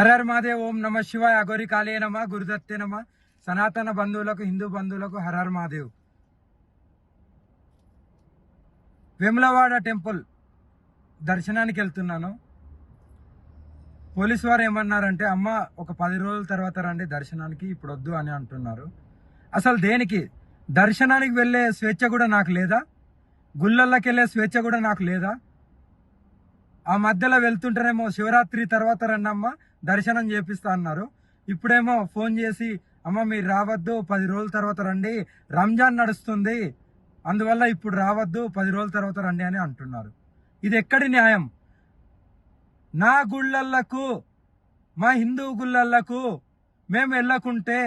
హర హర మహాదేవ్. ఓం నమ శివాయ. అఘోరి కాళే నమ. గురుదత్తే నమ. సనాతన బంధువులకు, హిందూ బంధువులకు హర హర మహాదేవ్. వేములవాడ టెంపుల్ దర్శనానికి వెళ్తున్నాను. పోలీసు వారు ఏమన్నారంటే, అమ్మ ఒక 10 రోజుల తర్వాత రండి దర్శనానికి, ఇప్పుడు వద్దు అని అంటున్నారు. అసలు దేనికి? దర్శనానికి వెళ్ళే స్వేచ్ఛ కూడా నాకు లేదా? గుళ్ళల్లోకి వెళ్ళే స్వేచ్ఛ కూడా నాకు లేదా? ఆ మధ్యలో వెళ్తుంటేనేమో శివరాత్రి తర్వాత రండమ్మ దర్శనం చేపిస్తా అన్నారు. ఇప్పుడేమో ఫోన్ చేసి, అమ్మ మీరు రావద్దు, 10 రోజుల తర్వాత రండి, రంజాన్ నడుస్తుంది, అందువల్ల ఇప్పుడు రావద్దు, 10 రోజుల తర్వాత రండి అని అంటున్నారు. ఇది ఎక్కడి న్యాయం? నా గుళ్ళకు, మా హిందూ గుళ్ళకు మేము వెళ్ళకుంటే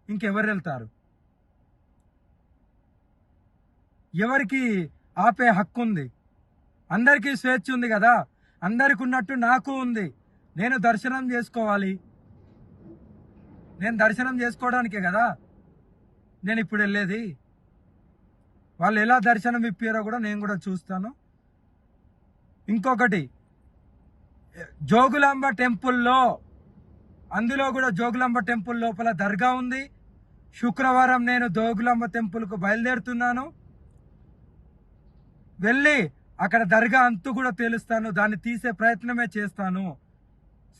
ఇంకెవరు వెళ్తారు? ఎవరికి ఆపే హక్కు ఉంది? అందరికీ స్వేచ్ఛ ఉంది కదా, అందరికి ఉన్నట్టు నాకు ఉంది. నేను దర్శనం చేసుకోవాలి. నేను దర్శనం చేసుకోవడానికే కదా నేను ఇప్పుడు వెళ్ళేది. వాళ్ళు ఎలా దర్శనం ఇప్పారో కూడా నేను కూడా చూస్తాను. ఇంకొకటి, జోగులాంబ టెంపుల్లో, అందులో కూడా జోగులాంబ టెంపుల్ లోపల దర్గా ఉంది. శుక్రవారం నేను జోగులాంబ టెంపుల్కు బయలుదేరుతున్నాను. వెళ్ళి అక్కడ దర్గా అంతు కూడా తేలుస్తాను, దాన్ని తీసే ప్రయత్నమే చేస్తాను.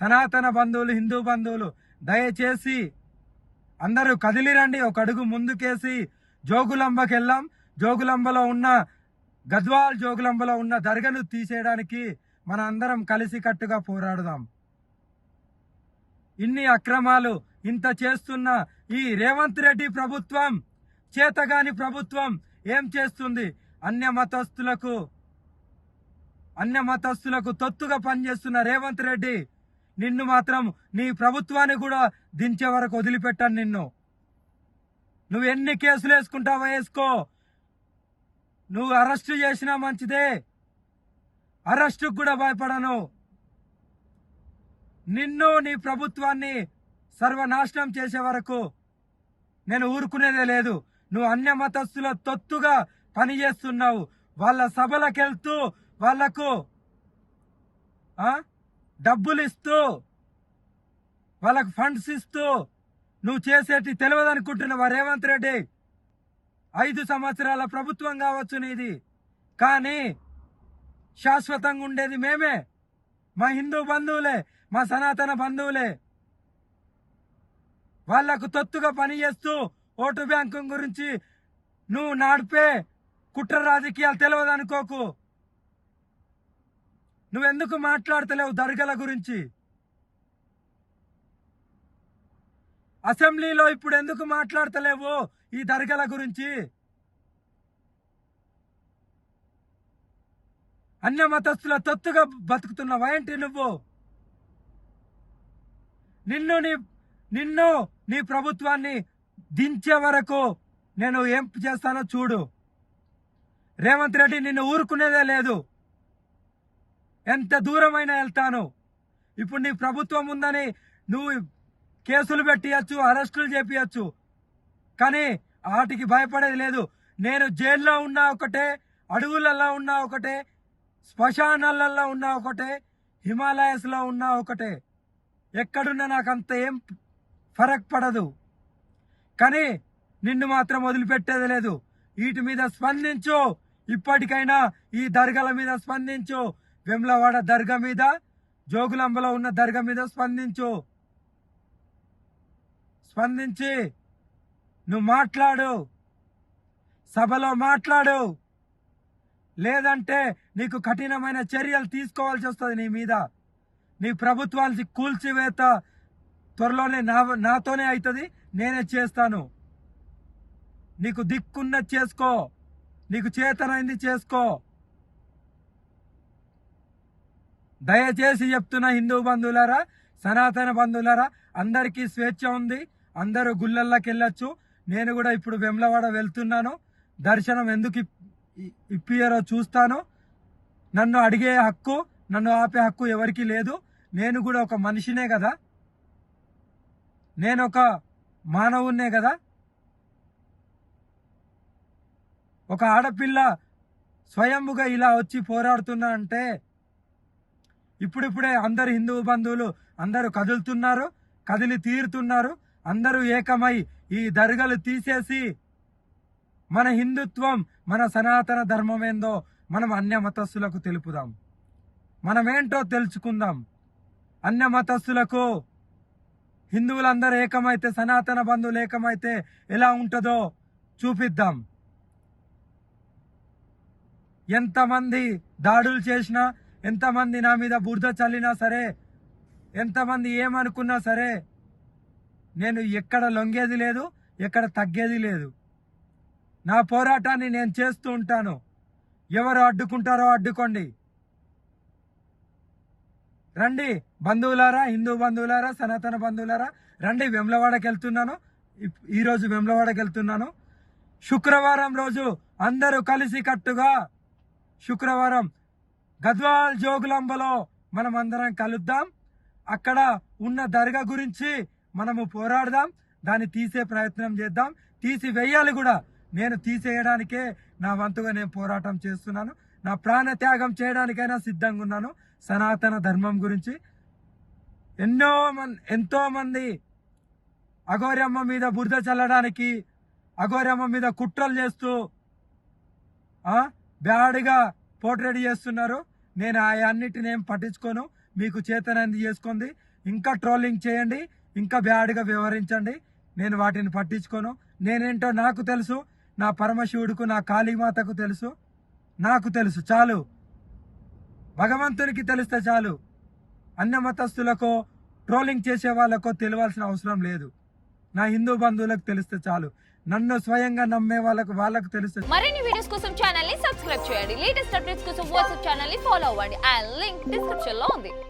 సనాతన బంధువులు, హిందూ బంధువులు దయచేసి అందరూ కదిలిరండి, ఒక అడుగు ముందుకేసి జోగులాంబకి వెళ్ళాం. జోగులాంబలో ఉన్న, గద్వాల్ జోగులాంబలో ఉన్న దర్గాను తీసేయడానికి మన అందరం కలిసికట్టుగా పోరాడుదాం. ఇన్ని అక్రమాలు ఇంత చేస్తున్న ఈ రేవంత్ రెడ్డి ప్రభుత్వం, చేతగాని ప్రభుత్వం ఏం చేస్తుంది? అన్య మతస్థులకు తొత్తుగా పనిచేస్తున్న రేవంత్ రెడ్డి, నిన్ను మాత్రం నీ ప్రభుత్వాన్ని కూడా దించే వరకు వదిలిపెట్టాను నిన్ను. నువ్వు ఎన్ని కేసులు వేసుకుంటావో వేసుకో, నువ్వు అరెస్టు చేసినా మంచిదే, అరెస్టుకు కూడా భయపడను. నిన్ను, నీ ప్రభుత్వాన్ని సర్వనాశనం చేసే వరకు నేను ఊరుకునేదే లేదు. నువ్వు అన్య మతస్థుల తొత్తుగా పనిచేస్తున్నావు. వాళ్ళ సభలకెళ్తూ వాళ్లకు డబ్బులు ఇస్తూ, వాళ్ళకు ఫండ్స్ ఇస్తూ నువ్వు చేసేటి తెలియదు అనుకుంటున్నావా రేవంత్ రెడ్డి? 5 సంవత్సరాల ప్రభుత్వం కావచ్చు నీది, కానీ శాశ్వతంగా ఉండేది మేమే, మా హిందూ బంధువులే, మా సనాతన బంధువులే. వాళ్లకు తొత్తుగా పనిచేస్తూ ఓటు బ్యాంకు గురించి నువ్వు నడిపే కుట్ర రాజకీయాలు తెలియదు అనుకోకు. నువ్వెందుకు మాట్లాడతలేవు దర్గాల గురించి? అసెంబ్లీలో ఇప్పుడు ఎందుకు మాట్లాడతలేవు ఈ దర్గాల గురించి? అన్య మతస్థుల తొత్తుగా బతుకుతున్నావా ఏంటి నువ్వు? నిన్ను నీ ప్రభుత్వాన్ని దించే వరకు నేను ఏం చేస్తానో చూడు. రేవంత్ రెడ్డి నిన్ను ఊరుకునేదే లేదు. ఎంత దూరమైనా వెళ్తాను. ఇప్పుడు నీ ప్రభుత్వం ఉందని నువ్వు కేసులు పెట్టియచ్చు, అరెస్టులు చేపియచ్చు, కానీ వాటికి భయపడేది లేదు. నేను జైల్లో ఉన్నా ఒకటే, అడవులలో ఉన్నా ఒకటే, శ్మశానాలలో ఉన్నా ఒకటే, హిమాలయస్లో ఉన్నా ఒకటే, ఎక్కడున్నా నాకు అంత ఏం ఫరక్ పడదు. కానీ నిన్ను మాత్రం వదిలిపెట్టేది లేదు. వీటి మీద స్పందించు. ఇప్పటికైనా ఈ దర్గాల మీద స్పందించు. వేములవాడ దర్గా మీద, జోగులాంబలో ఉన్న దర్గా మీద స్పందించి నువ్వు మాట్లాడు, సభలో మాట్లాడు. లేదంటే నీకు కఠినమైన చర్యలు తీసుకోవాల్సి వస్తుంది నీ మీద. నీ ప్రభుత్వానికి కూల్చివేత త్వరలోనే నాతోనే అవుతుంది, నేనే చేస్తాను. నీకు దిక్కున్నది చేసుకో, నీకు చేతనైంది చేసుకో. దయచేసి చెప్తున్న హిందూ బంధువులారా, సనాతన బంధువులారా, అందరికీ స్వేచ్ఛ ఉంది, అందరూ గుళ్ళల్లోకి వెళ్ళొచ్చు. నేను కూడా ఇప్పుడు వేములవాడ వెళ్తున్నాను. దర్శనం ఎందుకు ఇప్పియారో చూస్తాను. నన్ను అడిగే హక్కు, నన్ను ఆపే హక్కు ఎవరికీ లేదు. నేను కూడా ఒక మనిషినే కదా, నేను ఒక మానవున్నే కదా. ఒక ఆడపిల్ల స్వయంగా ఇలా వచ్చి పోరాడుతున్నా అంటే ఇప్పుడిప్పుడే అందరు హిందూ బంధువులు అందరూ కదులుతున్నారు, కదిలి తీరుతున్నారు. అందరూ ఏకమై ఈ దర్గాలు తీసేసి మన హిందుత్వం, మన సనాతన ధర్మం ఏందో మనం అన్య మతస్థులకు తెలుపుదాం. మనమేంటో తెలుసుకుందాం. అన్య మతస్థులకు హిందువులందరూ ఏకమైతే, సనాతన బంధువులు ఏకమైతే ఎలా ఉంటుందో చూపిద్దాం. ఎంతమంది దాడులు చేసినా, ఎంతమంది నా మీద బురద చల్లినా సరే, ఎంతమంది ఏమనుకున్నా సరే, నేను ఎక్కడ లొంగేది లేదు, ఎక్కడ తగ్గేది లేదు. నా పోరాటాన్ని నేను చేస్తూ ఉంటాను. ఎవరు అడ్డుకుంటారో అడ్డుకోండి. రండి బంధువులారా, హిందూ బంధువులారా, సనాతన బంధువులారా, రండి. వేములవాడకి వెళ్తున్నాను. ఈరోజు వేములవాడకి వెళ్తున్నాను. శుక్రవారం రోజు అందరూ కలిసి కట్టుగా శుక్రవారం గద్వాల్ జోగులాంబలో మనం అందరం కలుద్దాం. అక్కడ ఉన్న దర్గా గురించి మనము పోరాడదాం. దాన్ని తీసే ప్రయత్నం చేద్దాం. తీసివేయాలి కూడా. నేను తీసేయడానికే నా వంతుగా నేను పోరాటం చేస్తున్నాను. నా ప్రాణ త్యాగం చేయడానికైనా సిద్ధంగా ఉన్నాను. సనాతన ధర్మం గురించి ఎంతో మంది అఘోరమ్మ మీద బురద చల్లడానికి, అఘోరమ్మ మీద కుట్రలు చేస్తూ బ్యాడ్గా పోర్ట్రేట్ చేస్తున్నారు. నేను అన్నిటిని ఏం పట్టించుకోను. మీకు చేతనంది చేసుకోండి. ఇంకా ట్రోలింగ్ చేయండి, ఇంకా బ్యాడ్గా వ్యవహరించండి. నేను వాటిని పట్టించుకోను. నేనేంటో నాకు తెలుసు. నా పరమశివుడుకు, నా కాళీమాతకు తెలుసు. నాకు తెలుసు చాలు. భగవంతునికి తెలిస్తే చాలు. అన్య మతస్థులకో, ట్రోలింగ్ చేసే వాళ్ళకో తెలియాల్సిన అవసరం లేదు. నా హిందూ బంధువులకు తెలిస్తే చాలు. నన్ను స్వయంగా నమ్మే వాళ్ళకు తెలిస్తే. మరిన్ని వీడియోస్ కోసం ఛానల్ ని సబ్స్క్రైబ్ చేయండి. లేటెస్ట్ అప్డేట్స్ కోసం వాట్సాప్ ఛానల్ ని ఫాలో అవ్వండి. ఆ లింక్ డిస్క్రిప్షన్ లో ఉంది.